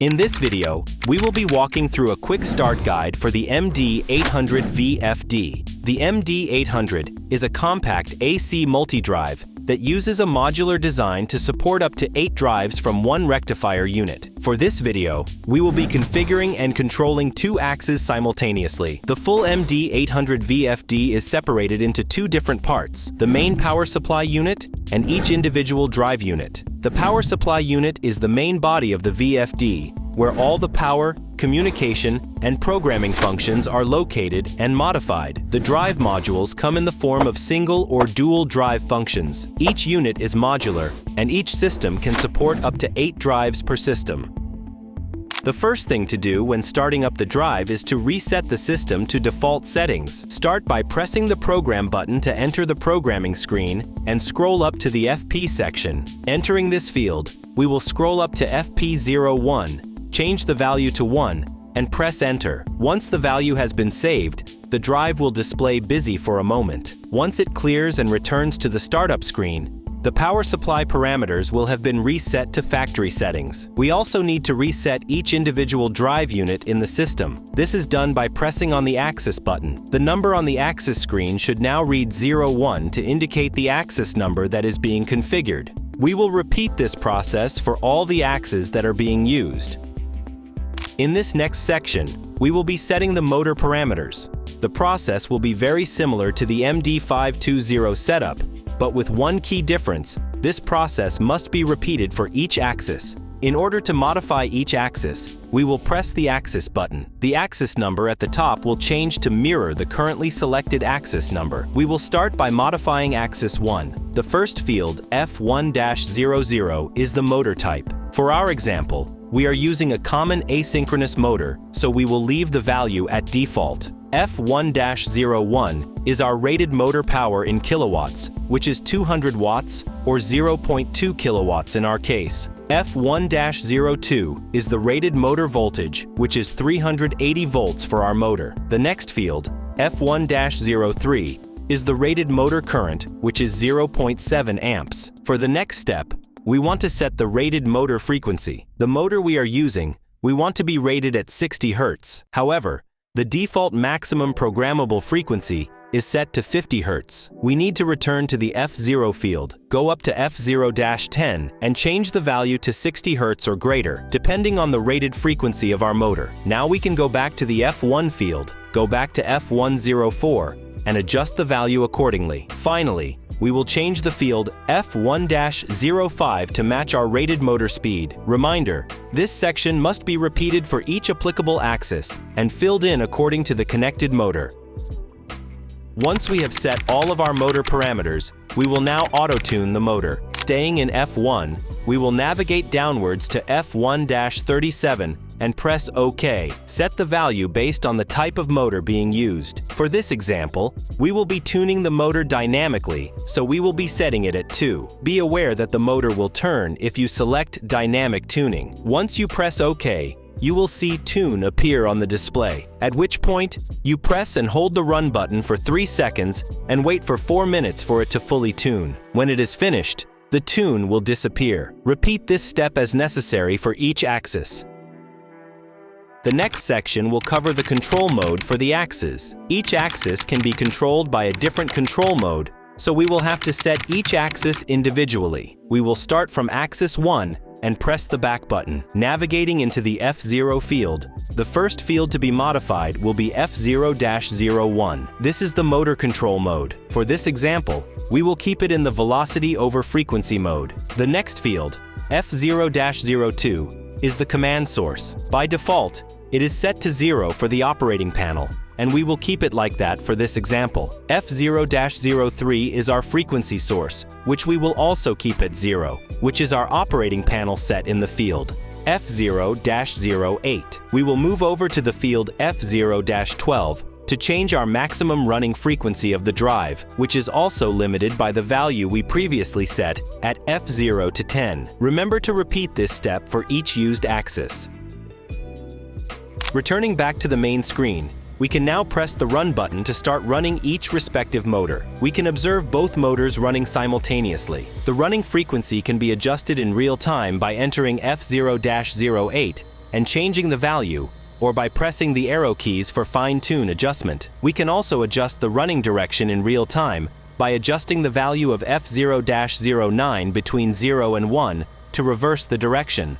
In this video, we will be walking through a quick start guide for the MD800 VFD. The MD800 is a compact AC multi-drive that uses a modular design to support up to 8 drives from one rectifier unit. For this video, we will be configuring and controlling 2 axes simultaneously. The full MD800 VFD is separated into 2 different parts, the main power supply unit and each individual drive unit. The power supply unit is the main body of the VFD, where all the power, communication, and programming functions are located and modified. The drive modules come in the form of single or dual drive functions. Each unit is modular, and each system can support up to 8 drives per system. The first thing to do when starting up the drive is to reset the system to default settings. Start by pressing the Program button to enter the programming screen and scroll up to the FP section. Entering this field, we will scroll up to FP01, change the value to 1, and press Enter. Once the value has been saved, the drive will display busy for a moment. Once it clears and returns to the startup screen, the power supply parameters will have been reset to factory settings. We also need to reset each individual drive unit in the system. This is done by pressing on the axis button. The number on the axis screen should now read 01 to indicate the axis number that is being configured. We will repeat this process for all the axes that are being used. In this next section, we will be setting the motor parameters. The process will be very similar to the MD520 setup, but with one key difference: this process must be repeated for each axis. In order to modify each axis, we will press the axis button. The axis number at the top will change to mirror the currently selected axis number. We will start by modifying axis 1. The first field, F1-00, is the motor type. For our example, we are using a common asynchronous motor, so we will leave the value at default. F1-01 is our rated motor power in kilowatts, which is 200 watts or 0.2 kilowatts in our case. F1-02 is the rated motor voltage, which is 380 volts for our motor. The next field, F1-03, is the rated motor current, which is 0.7 amps. For the next step, we want to set the rated motor frequency. The motor we are using, we want to be rated at 60 Hz. However, the default maximum programmable frequency is set to 50 Hz. We need to return to the F0 field, go up to F0-10, and change the value to 60 Hz or greater, depending on the rated frequency of our motor. Now we can go back to the F1 field, go back to F104, and adjust the value accordingly. Finally, we will change the field F1-05 to match our rated motor speed. Reminder: this section must be repeated for each applicable axis and filled in according to the connected motor. Once we have set all of our motor parameters, we will now auto-tune the motor. Staying in F1, we will navigate downwards to F1-37 and press OK. Set the value based on the type of motor being used. For this example, we will be tuning the motor dynamically, so we will be setting it at 2. Be aware that the motor will turn if you select dynamic tuning. Once you press OK, you will see Tune appear on the display, at which point you press and hold the Run button for 3 seconds and wait for 4 minutes for it to fully tune. When it is finished, the tune will disappear. Repeat this step as necessary for each axis. The next section will cover the control mode for the axes. Each axis can be controlled by a different control mode, so we will have to set each axis individually. We will start from axis 1 and press the back button. Navigating into the F0 field, the first field to be modified will be F0-01. This is the motor control mode. For this example, we will keep it in the velocity over frequency mode. The next field, F0-02, is the command source. By default, it is set to 0 for the operating panel, and we will keep it like that for this example. F0-03 is our frequency source, which we will also keep at 0, which is our operating panel set in the field. F0-08. We will move over to the field F0-12 to change our maximum running frequency of the drive, which is also limited by the value we previously set at F0-10. Remember to repeat this step for each used axis. Returning back to the main screen, we can now press the Run button to start running each respective motor. We can observe both motors running simultaneously. The running frequency can be adjusted in real time by entering F0-08 and changing the value, or by pressing the arrow keys for fine-tune adjustment. We can also adjust the running direction in real time by adjusting the value of F0-09 between 0 and 1 to reverse the direction.